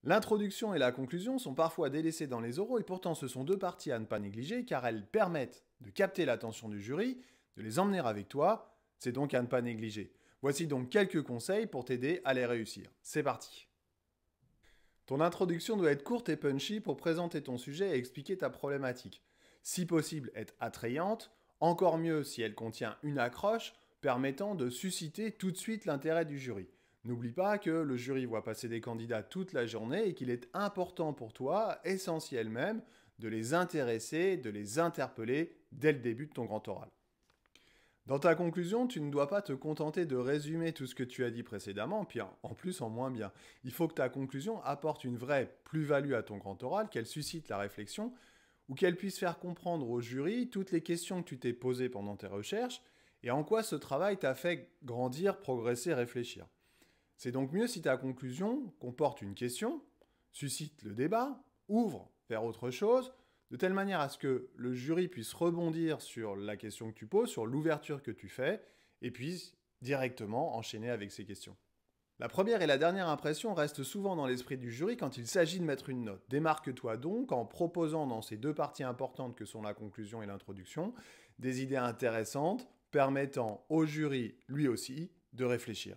L'introduction et la conclusion sont parfois délaissées dans les oraux et pourtant ce sont deux parties à ne pas négliger car elles permettent de capter l'attention du jury, de les emmener avec toi, c'est donc à ne pas négliger. Voici donc quelques conseils pour t'aider à les réussir. C'est parti. Ton introduction doit être courte et punchy pour présenter ton sujet et expliquer ta problématique. Si possible, être attrayante, encore mieux si elle contient une accroche permettant de susciter tout de suite l'intérêt du jury. N'oublie pas que le jury voit passer des candidats toute la journée et qu'il est important pour toi, essentiel même, de les intéresser, de les interpeller dès le début de ton grand oral. Dans ta conclusion, tu ne dois pas te contenter de résumer tout ce que tu as dit précédemment, puis en plus en moins bien. Il faut que ta conclusion apporte une vraie plus-value à ton grand oral, qu'elle suscite la réflexion, ou qu'elle puisse faire comprendre au jury toutes les questions que tu t'es posées pendant tes recherches, et en quoi ce travail t'a fait grandir, progresser, réfléchir. C'est donc mieux si ta conclusion comporte une question, suscite le débat, ouvre vers autre chose, de telle manière à ce que le jury puisse rebondir sur la question que tu poses, sur l'ouverture que tu fais, et puisse directement enchaîner avec ces questions. La première et la dernière impression restent souvent dans l'esprit du jury quand il s'agit de mettre une note. Démarque-toi donc en proposant dans ces deux parties importantes que sont la conclusion et l'introduction, des idées intéressantes permettant au jury, lui aussi, de réfléchir.